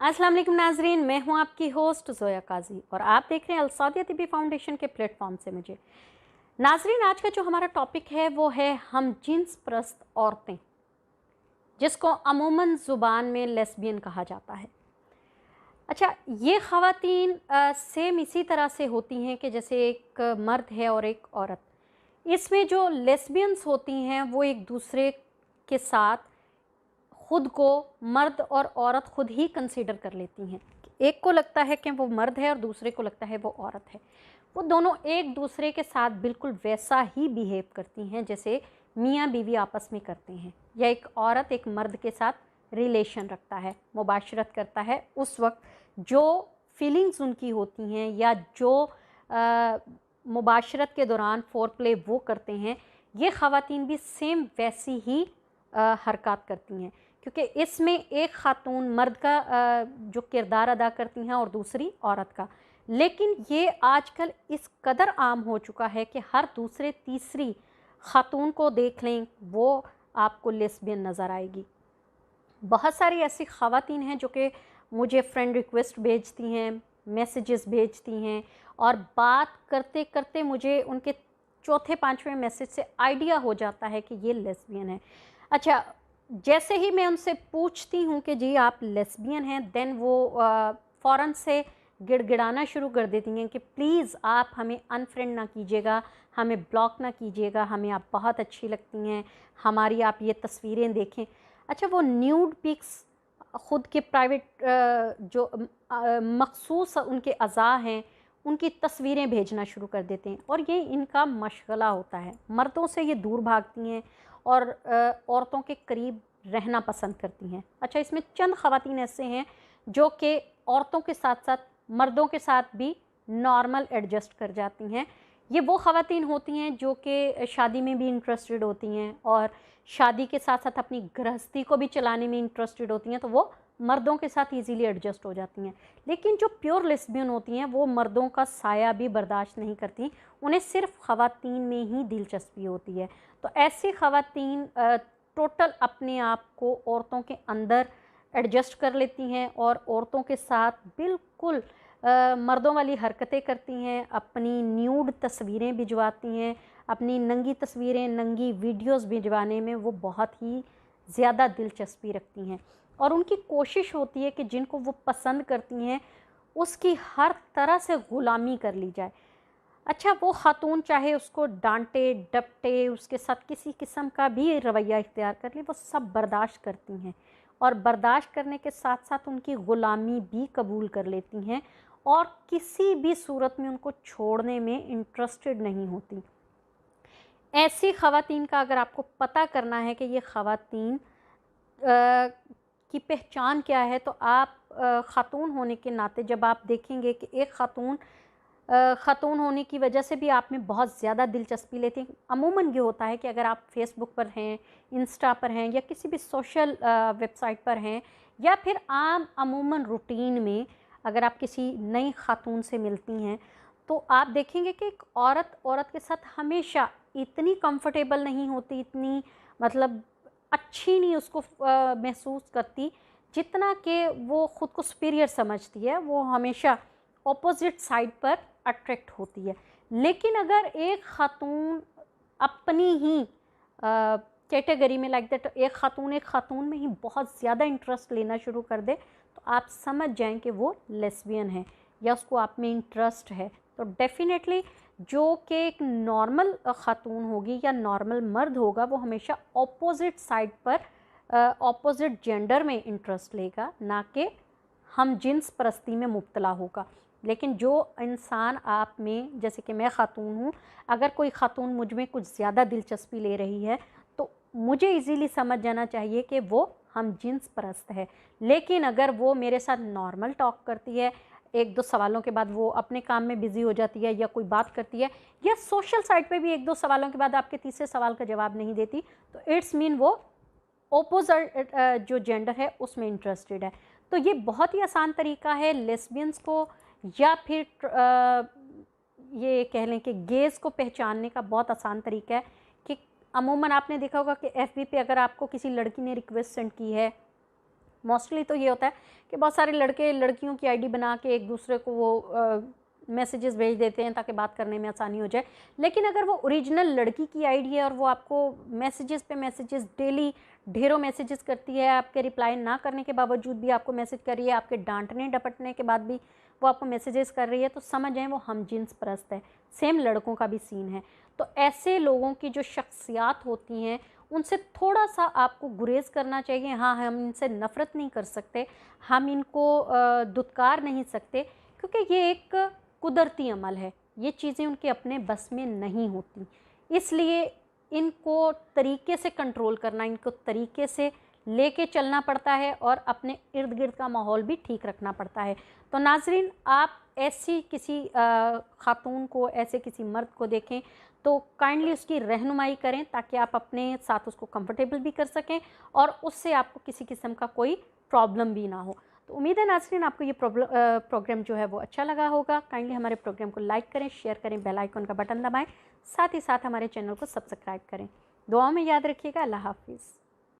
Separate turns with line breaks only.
अस्सलाम वालेकुम नाजरीन, मैं हूं आपकी होस्ट जोया काजी और आप देख रहे हैं अलसादिया तिबी फाउंडेशन के प्लेटफॉर्म से मुझे। नाजरीन, आज का जो हमारा टॉपिक है वो है हम जिन्स प्रस्त औरतें, जिसको अमूमन ज़ुबान में लेस्बियन कहा जाता है। अच्छा, ये ख़वातीन सेम इसी तरह से होती हैं कि जैसे एक मर्द है और एक औरत। इसमें जो लेस्बियंस होती हैं वो एक दूसरे के साथ खुद को मर्द और औरत खुद ही कंसीडर कर लेती हैं। एक को लगता है कि वो मर्द है और दूसरे को लगता है वो औरत है। वो दोनों एक दूसरे के साथ बिल्कुल वैसा ही बिहेव करती हैं जैसे मियाँ बीवी आपस में करते हैं, या एक औरत एक मर्द के साथ रिलेशन रखता है, मुबाशरत करता है। उस वक्त जो फीलिंग्स उनकी होती हैं या जो मुबाशरत के दौरान फोर प्ले वो करते हैं, ये ख़वातीन भी सेम वैसी ही हरकत करती हैं, क्योंकि इसमें एक ख़ातून मर्द का जो किरदार अदा करती हैं और दूसरी औरत का। लेकिन ये आजकल इस कदर आम हो चुका है कि हर दूसरे तीसरी ख़ातून को देख लें वो आपको लेस्बियन नज़र आएगी। बहुत सारी ऐसी ख़वातीन हैं जो कि मुझे फ्रेंड रिक्वेस्ट भेजती हैं, मैसेजेस भेजती हैं, और बात करते करते मुझे उनके चौथे पांचवें मैसेज से आइडिया हो जाता है कि ये लेस्बियन है। अच्छा, जैसे ही मैं उनसे पूछती हूँ कि जी आप लेस्बियन हैं, देन वो फ़ौरन से गिड़गिड़ाना शुरू कर देती हैं कि प्लीज़ आप हमें अनफ्रेंड ना कीजिएगा, हमें ब्लॉक ना कीजिएगा, हमें आप बहुत अच्छी लगती हैं, हमारी आप ये तस्वीरें देखें। अच्छा, वो न्यूड पिक्स, ख़ुद के प्राइवेट जो मखसूस उनके अज़ा हैं, उनकी तस्वीरें भेजना शुरू कर देते हैं, और ये इनका मशगला होता है। मर्दों से ये दूर भागती हैं और औरतों के करीब रहना पसंद करती हैं। अच्छा, इसमें चंद ख़वातीन ऐसे हैं जो कि औरतों के साथ साथ मर्दों के साथ भी नॉर्मल एडजस्ट कर जाती हैं। ये वो ख़वातीन होती हैं जो कि शादी में भी इंटरेस्टेड होती हैं और शादी के साथ साथ अपनी गृहस्थी को भी चलाने में इंटरेस्टेड होती हैं, तो वो मर्दों के साथ इजीली एडजस्ट हो जाती हैं। लेकिन जो प्योर लेस्बियन होती हैं वो मर्दों का साया भी बर्दाश्त नहीं करती, उन्हें सिर्फ ख़वातीन में ही दिलचस्पी होती है। तो ऐसी ख़वातीन टोटल अपने आप को औरतों के अंदर एडजस्ट कर लेती हैं और औरतों के साथ बिल्कुल मर्दों वाली हरकतें करती हैं, अपनी न्यूड तस्वीरें भिजवाती हैं, अपनी नंगी तस्वीरें, नंगी वीडियोस भिजवाने में वो बहुत ही ज़्यादा दिलचस्पी रखती हैं, और उनकी कोशिश होती है कि जिनको वो पसंद करती हैं उसकी हर तरह से ग़ुलामी कर ली जाए। अच्छा, वो ख़ातून चाहे उसको डांटे डपटे, उसके साथ किसी किस्म का भी रवैया इख्तियार कर ले, वो सब बर्दाश्त करती हैं, और बर्दाश्त करने के साथ साथ उनकी ग़ुलामी भी कबूल कर लेती हैं और किसी भी सूरत में उनको छोड़ने में इंटरेस्टेड नहीं होती। ऐसी ख़वातीन का अगर आपको पता करना है कि ये ख़वातीन की पहचान क्या है, तो आप ख़ातून होने के नाते जब आप देखेंगे कि एक ख़ातून होने की वजह से भी आप में बहुत ज़्यादा दिलचस्पी लेती हैं। अमूमन ये होता है कि अगर आप फेसबुक पर हैं, इंस्टा पर हैं, या किसी भी सोशल वेबसाइट पर हैं, या फिर आम अमूमन रूटीन में अगर आप किसी नई ख़ातून से मिलती हैं, तो आप देखेंगे कि एक औरत औरत के साथ हमेशा इतनी कंफर्टेबल नहीं होती, इतनी मतलब अच्छी नहीं उसको महसूस करती, जितना कि वो ख़ुद को सुपीरियर समझती है। वो हमेशा ऑपोजिट साइड पर अट्रैक्ट होती है। लेकिन अगर एक ख़ातून अपनी ही कैटेगरी में, लाइक दैट, एक ख़ातून में ही बहुत ज़्यादा इंटरेस्ट लेना शुरू कर दे, तो आप समझ जाएं कि वो लेस्बियन है या उसको आप में इंटरेस्ट है। तो डेफिनेटली जो कि एक नॉर्मल ख़ातून होगी या नॉर्मल मर्द होगा, वो हमेशा ऑपोजिट साइड पर ऑपोजिट जेंडर में इंटरेस्ट लेगा, ना कि हम जिन्स परस्ती में मुब्तला होगा। लेकिन जो इंसान आप में, जैसे कि मैं ख़ातून हूँ, अगर कोई ख़ातून मुझ में कुछ ज़्यादा दिलचस्पी ले रही है, तो मुझे इजीली समझ जाना चाहिए कि वो हम जिन्स परस्त है। लेकिन अगर वो मेरे साथ नॉर्मल टॉक करती है, एक दो सवालों के बाद वो अपने काम में बिज़ी हो जाती है, या कोई बात करती है, या सोशल साइट पे भी एक दो सवालों के बाद आपके तीसरे सवाल का जवाब नहीं देती, तो इट्स मीन वो ओपोजिट जो जेंडर है उसमें इंटरेस्टेड है। तो ये बहुत ही आसान तरीका है लेस्बियंस को, या फिर ये कह लें कि गेज़ को पहचानने का बहुत आसान तरीका है कि अमूमन आपने देखा होगा कि एफबी पे अगर आपको किसी लड़की ने रिक्वेस्ट सेंड की है, मोस्टली तो ये होता है कि बहुत सारे लड़के लड़कियों की आईडी बना के एक दूसरे को वो मैसेजेस भेज देते हैं ताकि बात करने में आसानी हो जाए। लेकिन अगर वो ओरिजिनल लड़की की आईडी है और वो आपको मैसेजेस पे मैसेजेस डेली ढेरों मैसेजेस करती है, आपके रिप्लाई ना करने के बावजूद भी आपको मैसेज कर रही है, आपके डांटने डपटने के बाद भी वो आपको मैसेजेस कर रही है, तो समझ जाएं वो हम जिन्स परस्त है। सेम लड़कों का भी सीन है। तो ऐसे लोगों की जो शख्सियात होती हैं उनसे थोड़ा सा आपको गुरेज करना चाहिए। हाँ, हम इनसे नफ़रत नहीं कर सकते, हम इनको दुत्कार नहीं सकते, क्योंकि ये एक कुदरती अमल है, ये चीज़ें उनके अपने बस में नहीं होती। इसलिए इनको तरीके से कंट्रोल करना, इनको तरीके से लेके चलना पड़ता है और अपने इर्द गिर्द का माहौल भी ठीक रखना पड़ता है। तो नाजरीन, आप ऐसी किसी खातून को, ऐसे किसी मर्द को देखें तो काइंडली उसकी रहनुमाई करें ताकि आप अपने साथ उसको कंफर्टेबल भी कर सकें और उससे आपको किसी किस्म का कोई प्रॉब्लम भी ना हो। तो उम्मीद है नाज़रीन आपको ये प्रोग्राम जो है वो अच्छा लगा होगा। काइंडली हमारे प्रोग्राम को लाइक करें, शेयर करें, बेल आइकन का बटन दबाएं, साथ ही साथ हमारे चैनल को सब्सक्राइब करें। दुआओं में याद रखिएगा। अल्लाह हाफिज़।